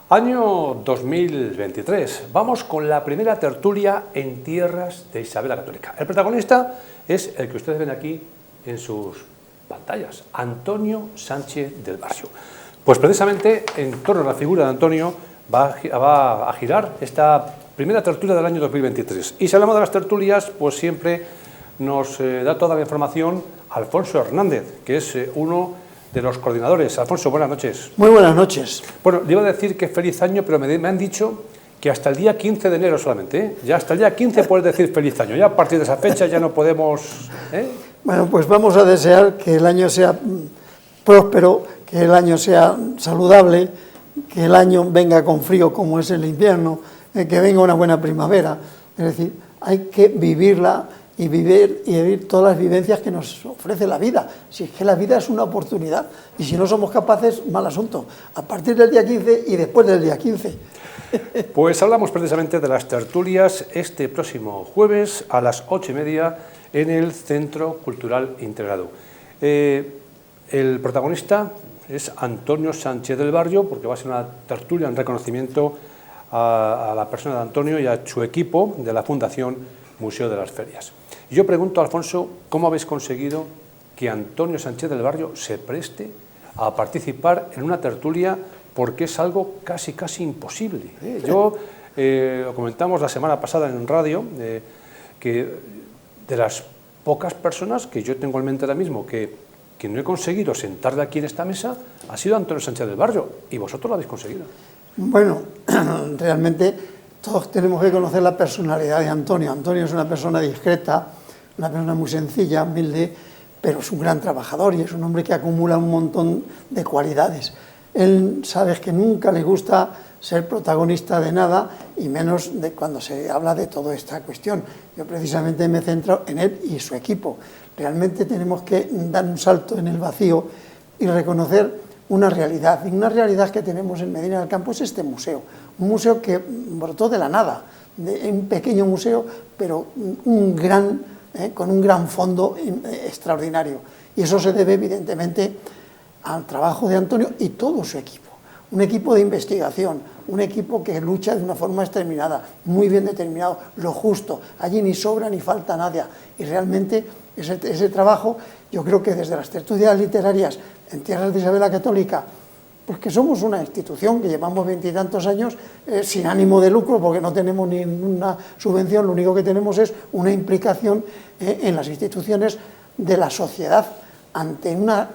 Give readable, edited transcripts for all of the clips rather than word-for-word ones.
Año 2023. Vamos con la primera tertulia en tierras de Isabel la Católica. El protagonista es el que ustedes ven aquí en sus pantallas, Antonio Sánchez del Barrio. Pues precisamente en torno a la figura de Antonio va a girar esta primera tertulia del año 2023. Y si hablamos de las tertulias, pues siempre nos da toda la información Alfonso Hernández, que es uno de los coordinadores. Alfonso, buenas noches. Muy buenas noches. Bueno, le iba a decir que feliz año, pero me han dicho que hasta el día 15 de enero solamente, ¿eh? Ya hasta el día 15 puedes decir feliz año, ya a partir de esa fecha ya no podemos... Bueno, pues vamos a desear que el año sea próspero, que el año sea saludable, que el año venga con frío como es el invierno, que venga una buena primavera. Es decir, hay que vivirla y vivir todas las vivencias que nos ofrece la vida. Si es que la vida es una oportunidad, y si no somos capaces, mal asunto. A partir del día 15 y después del día 15. Pues hablamos precisamente de las tertulias este próximo jueves a las 8:30 en el Centro Cultural Integrado. El protagonista es Antonio Sánchez del Barrio, porque va a ser una tertulia en reconocimiento a la persona de Antonio y a su equipo de la Fundación Museo de las Ferias. Y yo pregunto, Alfonso, ¿cómo habéis conseguido que Antonio Sánchez del Barrio se preste a participar en una tertulia? Porque es algo casi imposible. Lo comentamos la semana pasada en radio, que de las pocas personas que yo tengo en mente ahora mismo que no he conseguido sentarle aquí en esta mesa ha sido Antonio Sánchez del Barrio, y vosotros lo habéis conseguido. Bueno, realmente todos tenemos que conocer la personalidad de Antonio. Antonio es una persona discreta, una persona muy sencilla, humilde, pero es un gran trabajador y es un hombre que acumula un montón de cualidades. Él, sabes que nunca le gusta ser protagonista de nada, y menos de cuando se habla de toda esta cuestión. Yo precisamente me centro en él y su equipo. Realmente tenemos que dar un salto en el vacío y reconocer una realidad que tenemos en Medina del Campo es este museo. Un museo que brotó de la nada, un pequeño museo, pero con un gran fondo extraordinario. Y eso se debe evidentemente al trabajo de Antonio y todo su equipo. Un equipo de investigación, un equipo que lucha de una forma determinada, muy bien determinado, lo justo, allí ni sobra ni falta nada. Y realmente ese trabajo, yo creo que desde las tertulias literarias en tierras de Isabel la Católica, porque somos una institución que llevamos 20 y tantos años sin ánimo de lucro, porque no tenemos ninguna subvención, lo único que tenemos es una implicación en las instituciones de la sociedad ante una...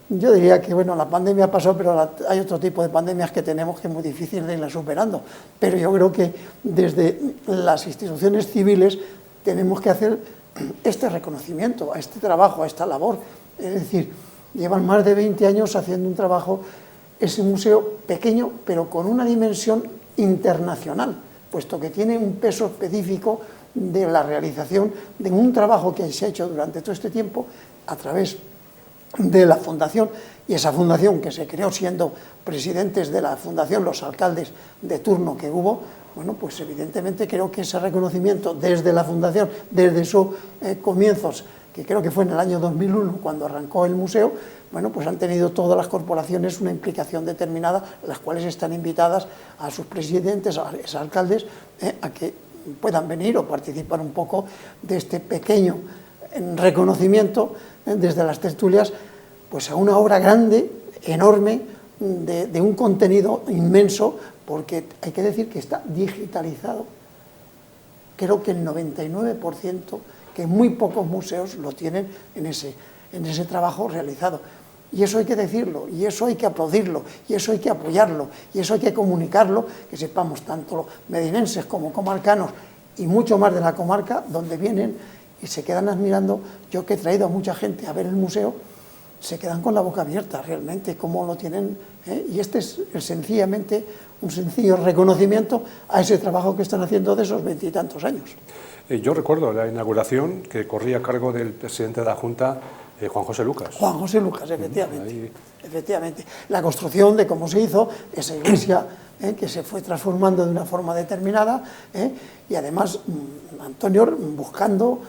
Yo diría que, bueno, la pandemia pasó, pero hay otro tipo de pandemias que tenemos que es muy difícil de irla superando. Pero yo creo que desde las instituciones civiles tenemos que hacer este reconocimiento a este trabajo, a esta labor. Es decir, llevan más de 20 años haciendo un trabajo, ese museo pequeño, pero con una dimensión internacional, puesto que tiene un peso específico de la realización de un trabajo que se ha hecho durante todo este tiempo a través de la fundación, y esa fundación que se creó siendo presidentes de la fundación los alcaldes de turno que hubo. Bueno, pues evidentemente creo que ese reconocimiento desde la fundación, desde sus comienzos, que creo que fue en el año 2001 cuando arrancó el museo, bueno, pues han tenido todas las corporaciones una implicación determinada, las cuales están invitadas a sus presidentes, a sus alcaldes, a que puedan venir o participar un poco de este pequeño reconocimiento desde las tertulias, pues a una obra grande, enorme, de un contenido inmenso, porque hay que decir que está digitalizado. Creo que el 99%, que muy pocos museos lo tienen en ese trabajo realizado. Y eso hay que decirlo, y eso hay que aplaudirlo, y eso hay que apoyarlo, y eso hay que comunicarlo, que sepamos tanto medinenses como comarcanos, y mucho más de la comarca, donde vienen y se quedan admirando. Yo que he traído a mucha gente a ver el museo, se quedan con la boca abierta realmente, cómo lo tienen, y este es sencillamente un sencillo reconocimiento a ese trabajo que están haciendo de esos 20 y tantos años. Yo recuerdo la inauguración que corría a cargo del presidente de la Junta, Juan José Lucas. Juan José Lucas, efectivamente. Efectivamente. La construcción de cómo se hizo esa iglesia, que se fue transformando de una forma determinada, y además Antonio buscando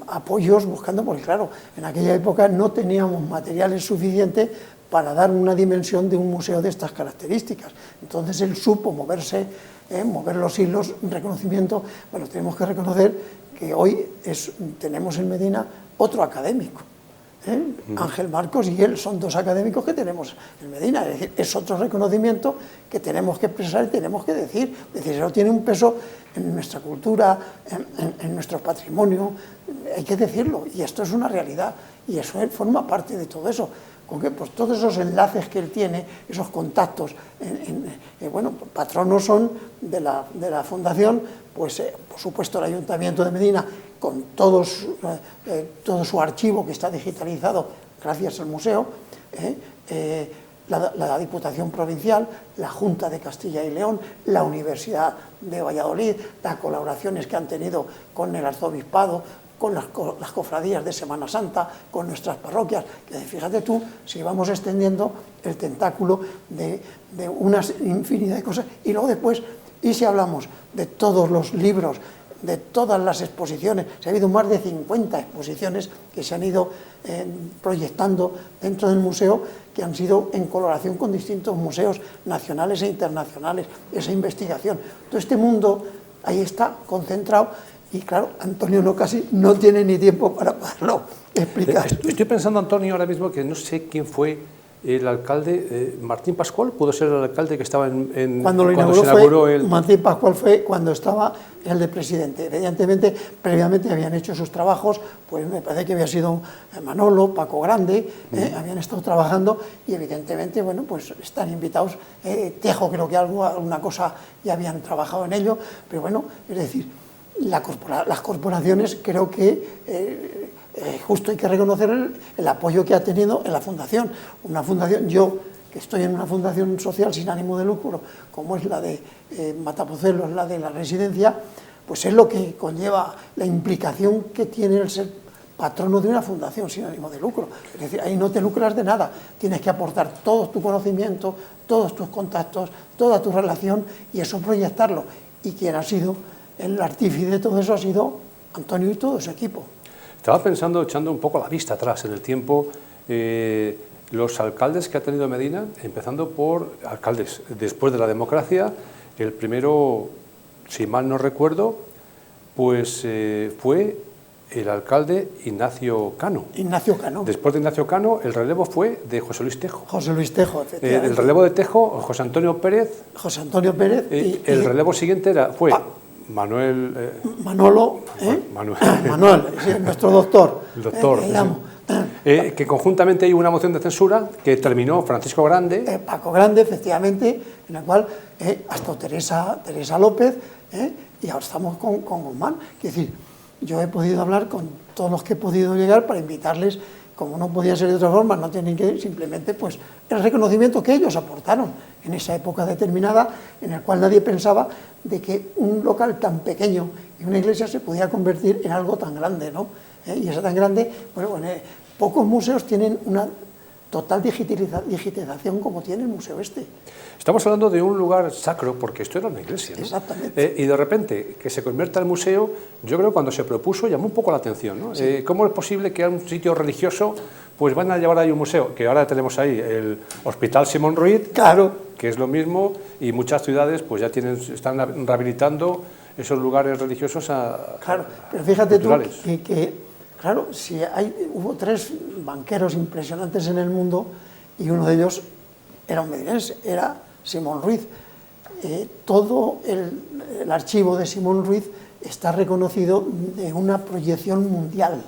apoyos, porque claro, en aquella época no teníamos materiales suficientes para dar una dimensión de un museo de estas características. Entonces él supo moverse, mover los hilos, un reconocimiento. Bueno, tenemos que reconocer que hoy tenemos en Medina otro académico. Ángel Marcos y él son dos académicos que tenemos en Medina, es decir, es otro reconocimiento que tenemos que expresar y tenemos que decir. Es decir, eso tiene un peso en nuestra cultura, en nuestro patrimonio, hay que decirlo, y esto es una realidad, y eso forma parte de todo eso. ¿Con qué? Pues todos esos enlaces que él tiene, esos contactos, bueno, patronos son de la fundación, pues por supuesto el Ayuntamiento de Medina, con todo su archivo que está digitalizado gracias al museo, la Diputación Provincial, la Junta de Castilla y León, la Universidad de Valladolid, las colaboraciones que han tenido con el Arzobispado, con las cofradías de Semana Santa, con nuestras parroquias. Fíjate tú, si vamos extendiendo el tentáculo de una infinidad de cosas, y luego después, y si hablamos de todos los libros, de todas las exposiciones, ha habido más de 50 exposiciones que se han ido proyectando dentro del museo, que han sido en colaboración con distintos museos nacionales e internacionales, esa investigación. Todo este mundo ahí está concentrado. Y claro, Antonio casi no tiene ni tiempo para poderlo explicar. Estoy pensando, Antonio, ahora mismo que no sé quién fue el alcalde, Martín Pascual, ¿pudo ser el alcalde que estaba cuando se inauguró Martín Pascual fue cuando estaba el de presidente. Evidentemente, previamente habían hecho sus trabajos, pues me parece que había sido Manolo, Paco Grande, habían estado trabajando y evidentemente, bueno, pues están invitados. Tejo creo que alguna cosa ya habían trabajado en ello, pero bueno, es decir, las corporaciones creo que justo hay que reconocer el apoyo que ha tenido en la fundación. Una fundación, yo que estoy en una fundación social sin ánimo de lucro, como es la de Matapozuelo, la de la residencia, pues es lo que conlleva la implicación que tiene el ser patrono de una fundación sin ánimo de lucro. Es decir, ahí no te lucras de nada, tienes que aportar todo tu conocimiento, todos tus contactos, toda tu relación y eso proyectarlo. Y quien ha sido el artífice de todo eso ha sido Antonio y todo su equipo. Estaba pensando, echando un poco la vista atrás en el tiempo, los alcaldes que ha tenido Medina, empezando por alcaldes después de la democracia. El primero, si mal no recuerdo, pues fue el alcalde Ignacio Cano. Ignacio Cano. Después de Ignacio Cano, el relevo fue de José Luis Tejo. José Luis Tejo, efectivamente. El relevo de Tejo, José Antonio Pérez. José Antonio Pérez. El relevo siguiente fue Manuel... Manuel, sí, nuestro doctor. El doctor. Que conjuntamente hay una moción de censura que terminó Francisco Grande. Paco Grande, efectivamente, en la cual hasta Teresa López, y ahora estamos con Guzmán. Es decir, yo he podido hablar con todos los que he podido llegar para invitarles, como no podía ser de otra forma, no tienen que ir, simplemente pues el reconocimiento que ellos aportaron en esa época determinada, en el cual nadie pensaba de que un local tan pequeño y una iglesia se podía convertir en algo tan grande, ¿no? Y eso tan grande, bueno, pocos museos tienen una total digitalización como tiene el museo este. Estamos hablando de un lugar sacro, porque esto era una iglesia, ¿no? Exactamente. Y de repente, que se convierta en museo, yo creo que cuando se propuso llamó un poco la atención, ¿no? Sí. ¿Cómo es posible que a un sitio religioso pues van a llevar ahí un museo? Que ahora tenemos ahí el Hospital Simón Ruiz, claro, que es lo mismo, y muchas ciudades pues ya están rehabilitando esos lugares religiosos claro, pero fíjate culturales. Tú que claro, si hubo 3 banqueros impresionantes en el mundo y uno de ellos era un medinense, era Simón Ruiz. Todo el archivo de Simón Ruiz está reconocido de una proyección mundial.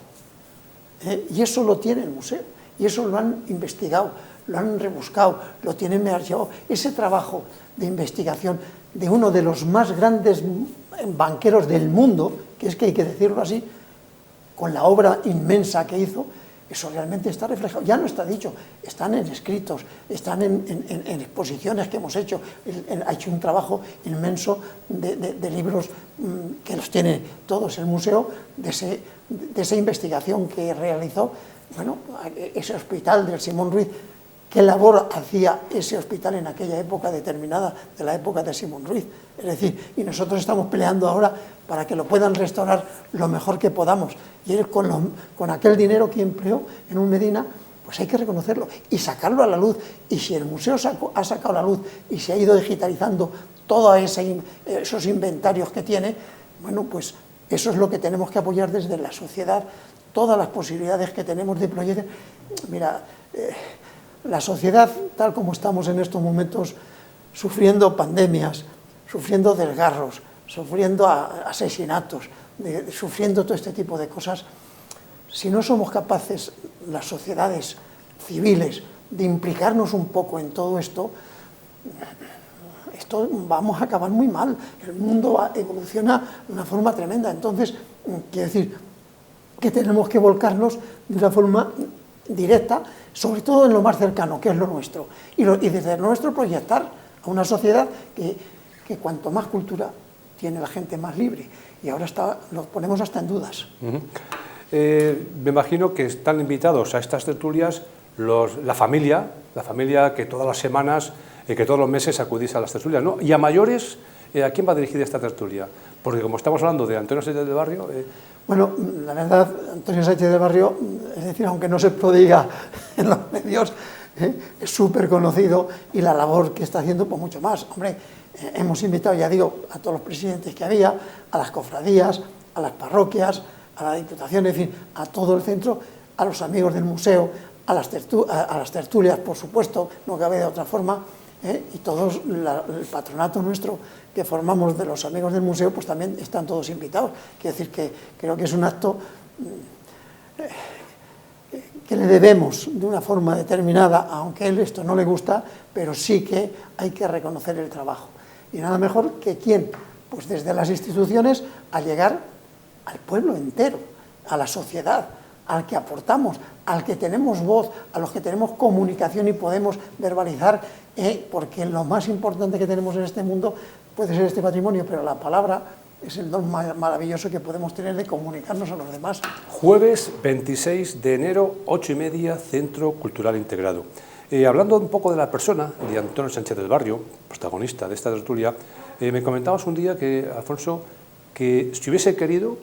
Y eso lo tiene el museo, y eso lo han investigado, lo han rebuscado, lo tienen archivado. Ese trabajo de investigación de uno de los más grandes banqueros del mundo, que es que hay que decirlo así, con la obra inmensa que hizo, eso realmente está reflejado, ya no está dicho, están en escritos, están en exposiciones que hemos hecho, ha hecho un trabajo inmenso de libros que los tiene todos el museo, de esa investigación que realizó, bueno, ese hospital del Simón Ruiz. ¿Qué labor hacía ese hospital en aquella época determinada, de la época de Simón Ruiz? Es decir, y nosotros estamos peleando ahora para que lo puedan restaurar lo mejor que podamos. Y él con aquel dinero que empleó en un Medina, pues hay que reconocerlo y sacarlo a la luz. Y si el museo ha sacado a la luz y se ha ido digitalizando todos esos inventarios que tiene, bueno, pues eso es lo que tenemos que apoyar desde la sociedad, todas las posibilidades que tenemos de proyectos. Mira, la sociedad, tal como estamos en estos momentos, sufriendo pandemias, sufriendo desgarros, sufriendo asesinatos, sufriendo todo este tipo de cosas, si no somos capaces, las sociedades civiles, de implicarnos un poco en todo esto, vamos a acabar muy mal. El mundo evoluciona de una forma tremenda. Entonces, quiero decir que tenemos que volcarnos de una forma directa, sobre todo en lo más cercano, que es lo nuestro. Y desde lo nuestro proyectar a una sociedad que cuanto más cultura tiene la gente, más libre. Y ahora lo ponemos hasta en dudas. Me imagino que están invitados a estas tertulias la familia que todas las semanas, que todos los meses acudís a las tertulias, ¿no? Y a mayores, ¿a quién va dirigida esta tertulia? Porque como estamos hablando de Antonio Sánchez del Barrio... Bueno, la verdad, Antonio Sánchez del Barrio, es decir, aunque no se prodiga en los medios, es súper conocido y la labor que está haciendo, pues mucho más. Hombre, hemos invitado, ya digo, a todos los presidentes que había, a las cofradías, a las parroquias, a la Diputación, en fin, a todo el centro, a los amigos del museo, a las tertulias, por supuesto, no cabe de otra forma, y todos, el patronato nuestro que formamos de los amigos del museo, pues también están todos invitados. Quiero decir que creo que es un acto que le debemos de una forma determinada, aunque a él esto no le gusta, pero sí que hay que reconocer el trabajo. Y nada mejor que quién, pues desde las instituciones, a llegar al pueblo entero, a la sociedad, al que aportamos, al que tenemos voz, a los que tenemos comunicación y podemos verbalizar, porque lo más importante que tenemos en este mundo puede ser este patrimonio, pero la palabra es el don maravilloso que podemos tener de comunicarnos a los demás. Jueves 26 de enero, 8:30, Centro Cultural Integrado. Hablando un poco de la persona de Antonio Sánchez del Barrio, protagonista de esta tertulia, me comentabas un día que, Alfonso, que si hubiese querido,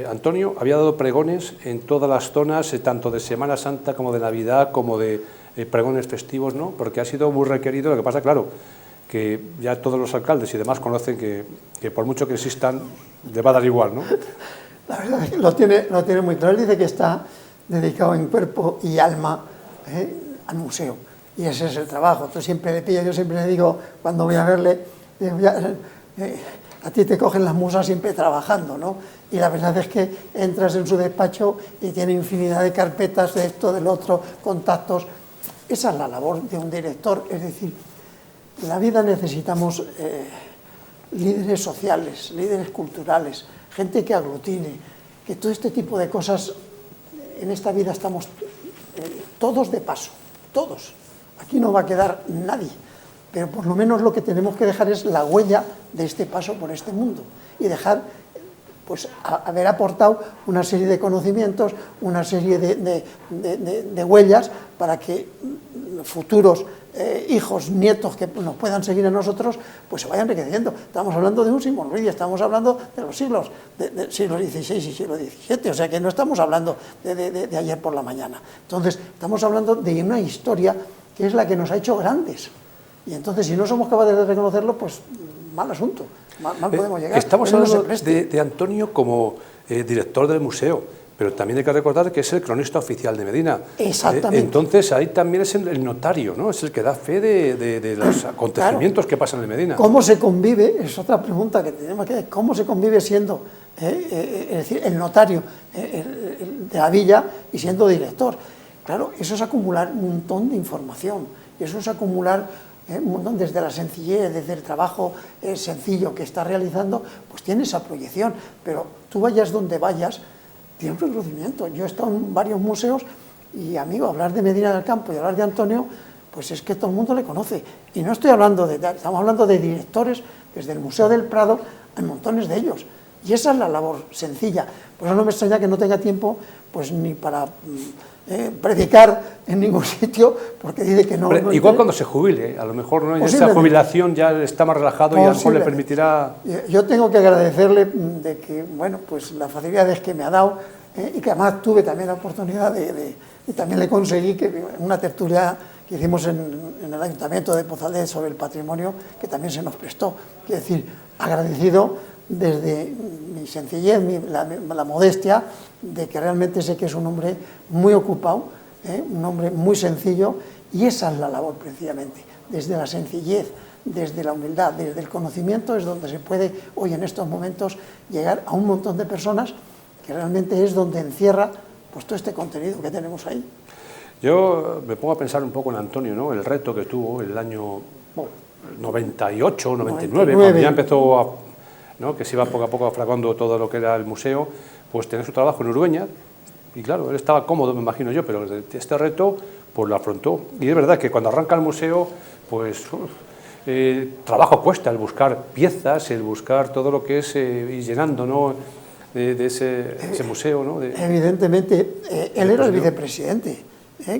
Antonio había dado pregones en todas las zonas, tanto de Semana Santa como de Navidad, como de pregones festivos, ¿no? Porque ha sido muy requerido. Lo que pasa, claro, que ya todos los alcaldes y demás conocen que por mucho que existan, le va a dar igual, ¿no? La verdad es que lo tiene muy claro. Él dice que está dedicado en cuerpo y alma al museo, y ese es el trabajo. Yo siempre le digo, cuando voy a verle, a ti te cogen las musas siempre trabajando, ¿no? Y la verdad es que entras en su despacho y tiene infinidad de carpetas de esto, del otro, contactos. Esa es la labor de un director, es decir, en la vida necesitamos líderes sociales, líderes culturales, gente que aglutine, que todo este tipo de cosas, en esta vida estamos todos de paso, todos. Aquí no va a quedar nadie, pero por lo menos lo que tenemos que dejar es la huella de este paso por este mundo y dejar, pues, haber aportado una serie de conocimientos, una serie de huellas para que futuros hijos, nietos que nos puedan seguir a nosotros, pues se vayan enriqueciendo. Estamos hablando de un Simón Ruiz, estamos hablando de los siglos, del siglo XVI y siglo XVII, o sea que no estamos hablando de ayer por la mañana. Entonces, estamos hablando de una historia que es la que nos ha hecho grandes. Y entonces, si no somos capaces de reconocerlo, pues mal asunto, mal podemos llegar. Estamos hablando de Antonio como director del museo, pero también hay que recordar que es el cronista oficial de Medina. Exactamente. Entonces, ahí también es el notario, ¿no? Es el que da fe de los acontecimientos que pasan en Medina. ¿Cómo se convive? Es otra pregunta que tenemos que hacer. ¿Cómo se convive siendo es decir, el notario de la villa y siendo director? Claro, eso es acumular un montón de información, y eso es acumular un montón, desde la sencillez, desde el trabajo sencillo que está realizando, pues tiene esa proyección, pero tú vayas donde vayas, tiene un reconocimiento. Yo he estado en varios museos y, amigo, hablar de Medina del Campo y hablar de Antonio, pues es que todo el mundo le conoce. Y no estoy hablando estamos hablando de directores, desde el Museo del Prado, hay montones de ellos. Y esa es la labor sencilla. Por eso no me extraña que no tenga tiempo, pues, ni para predicar en ningún sitio, porque dice que no. Igual cuando se jubile, a lo mejor, ¿no? Esa jubilación ya está más relajado y a lo mejor le permitirá... Yo tengo que agradecerle de que, bueno, pues las facilidades que me ha dado, y que además tuve también la oportunidad y también le conseguí que en una tertulia que hicimos en el Ayuntamiento de Pozalé sobre el patrimonio, que también se nos prestó. Quiero decir, agradecido desde mi sencillez, la modestia, de que realmente sé que es un hombre muy ocupado, un hombre muy sencillo, y esa es la labor precisamente, desde la sencillez, desde la humildad, desde el conocimiento, es donde se puede hoy en estos momentos llegar a un montón de personas, que realmente es donde encierra pues todo este contenido que tenemos ahí. Yo me pongo a pensar un poco en Antonio, ¿no? El reto que tuvo el año 98, 99, cuando ya empezó ¿no? Que se iba poco a poco aflacando todo lo que era el museo, pues tener su trabajo en Urueña, y claro, él estaba cómodo, me imagino yo, pero este reto pues lo afrontó. Y es verdad que cuando arranca el museo, pues trabajo cuesta el buscar piezas, el buscar todo lo que es ir llenando, ¿no? de ese museo, ¿no? Evidentemente, él era el vicepresidente,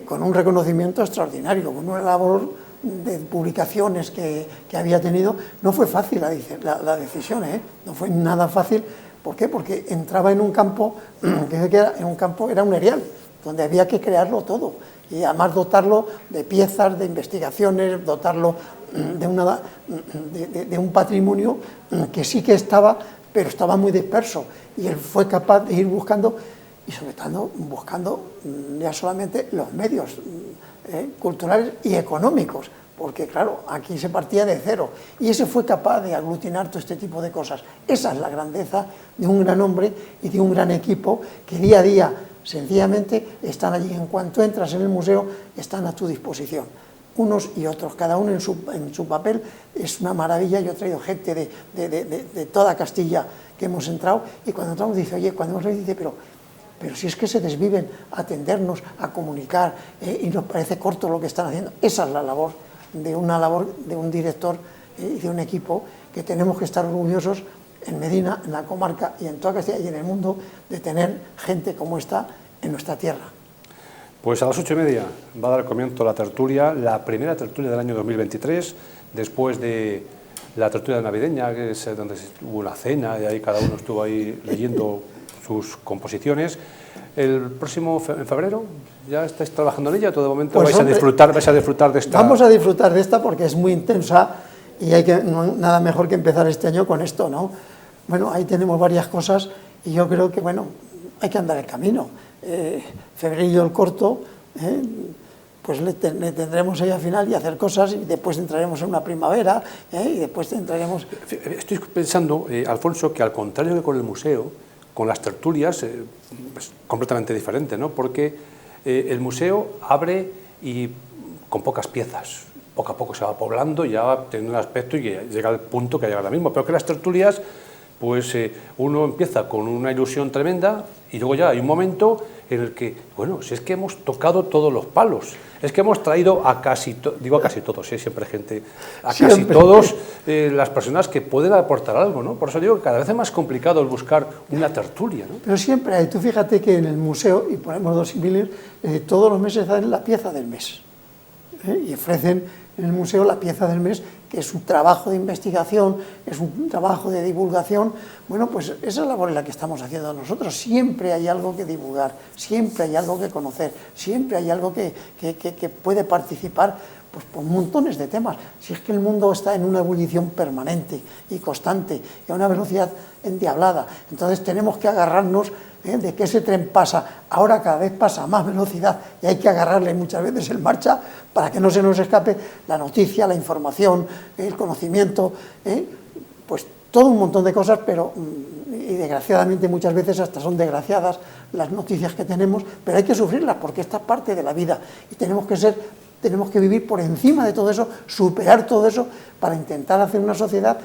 con un reconocimiento extraordinario, con una labor de publicaciones que había tenido. No fue fácil la decisión, no fue nada fácil. ¿Por qué? Porque entraba en un campo, era un erial, donde había que crearlo todo, y además dotarlo de piezas, de investigaciones, dotarlo de un patrimonio que sí que estaba, pero estaba muy disperso, y él fue capaz de ir buscando, y sobre todo buscando ya solamente los medios culturales y económicos, porque claro, aquí se partía de cero, y ese fue capaz de aglutinar todo este tipo de cosas. Esa es la grandeza de un gran hombre y de un gran equipo que día a día, sencillamente, están allí. En cuanto entras en el museo, están a tu disposición, unos y otros, cada uno en su papel. Es una maravilla. Yo he traído gente de toda Castilla que hemos entrado, y cuando entramos dice, oye, cuando hemos leído, dice, pero si es que se desviven a atendernos, a comunicar, y nos parece corto lo que están haciendo. Esa es la labor de un director y de un equipo, que tenemos que estar orgullosos en Medina, en la comarca y en toda Castilla y en el mundo, de tener gente como esta en nuestra tierra. Pues a las 8:30 va a dar comienzo la tertulia, la primera tertulia del año 2023, después de la tertulia navideña, que es donde hubo una cena, y ahí cada uno estuvo ahí leyendo sus composiciones. El próximo, en febrero, ¿ya estáis trabajando en ella? ¿Todo momento pues vais a disfrutar de esta? Vamos a disfrutar de esta porque es muy intensa, y nada mejor que empezar este año con esto, ¿no? Bueno, ahí tenemos varias cosas, y yo creo que, bueno, hay que andar el camino. Febrerillo el corto, pues le tendremos ahí al final y hacer cosas, y después entraremos en una primavera, y después entraremos... Estoy pensando, Alfonso, que al contrario que con el museo, con las tertulias es completamente diferente, ¿no? Porque el museo abre y con pocas piezas, poco a poco se va poblando, y ya va teniendo un aspecto, y llega al punto que llega ahora mismo. Pero que las tertulias, pues uno empieza con una ilusión tremenda, y luego ya hay un momento en el que, bueno, si es que hemos tocado todos los palos, es que hemos traído a casi todos, siempre gente, casi todos las personas que pueden aportar algo, ¿no? Por eso digo que cada vez es más complicado el buscar una tertulia, ¿no? Pero siempre hay, tú fíjate que en el museo, y ponemos dos símiles, todos los meses dan la pieza del mes, y ofrecen en el museo la pieza del mes, que es un trabajo de investigación, es un trabajo de divulgación. Bueno, pues esa es la labor en la que estamos haciendo nosotros. Siempre hay algo que divulgar, siempre hay algo que conocer, siempre hay algo que puede participar, pues por montones de temas. Si es que el mundo está en una ebullición permanente y constante, y a una velocidad endiablada, entonces tenemos que agarrarnos de que ese tren pasa, ahora cada vez pasa a más velocidad, y hay que agarrarle muchas veces en marcha para que no se nos escape la noticia, la información, el conocimiento, pues todo un montón de cosas, pero y desgraciadamente muchas veces hasta son desgraciadas las noticias que tenemos, pero hay que sufrirlas porque esta es parte de la vida, y tenemos que vivir por encima de todo eso, superar todo eso, para intentar hacer una sociedad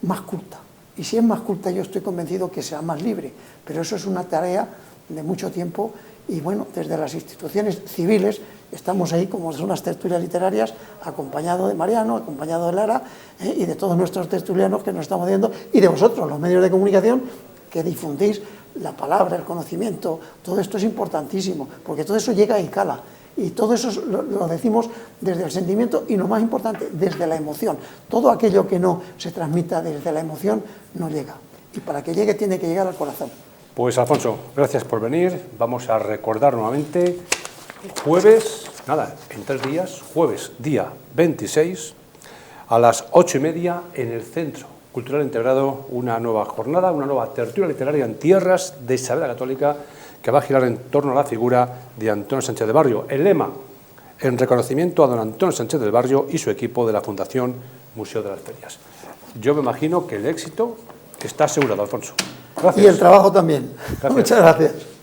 más culta. Y si es más culta, yo estoy convencido que será más libre, pero eso es una tarea de mucho tiempo. Y bueno, desde las instituciones civiles estamos ahí, como son las tertulias literarias, acompañado de Mariano, acompañado de Lara, y de todos nuestros tertulianos que nos estamos viendo, y de vosotros, los medios de comunicación, que difundís la palabra, el conocimiento. Todo esto es importantísimo, porque todo eso llega y cala. Y todo eso lo decimos desde el sentimiento, y lo más importante, desde la emoción. Todo aquello que no se transmita desde la emoción no llega. Y para que llegue, tiene que llegar al corazón. Pues Alfonso, gracias por venir. Vamos a recordar nuevamente, jueves, en 3 días, jueves día 26, a las 8:30 en el Centro Cultural Integrado, una nueva jornada, una nueva tertulia literaria en tierras de Isabel la Católica, que va a girar en torno a la figura de Antonio Sánchez del Barrio. El lema, en reconocimiento a don Antonio Sánchez del Barrio y su equipo de la Fundación Museo de las Ferias. Yo me imagino que el éxito está asegurado, Alfonso. Gracias. Y el trabajo también. Gracias. Muchas gracias.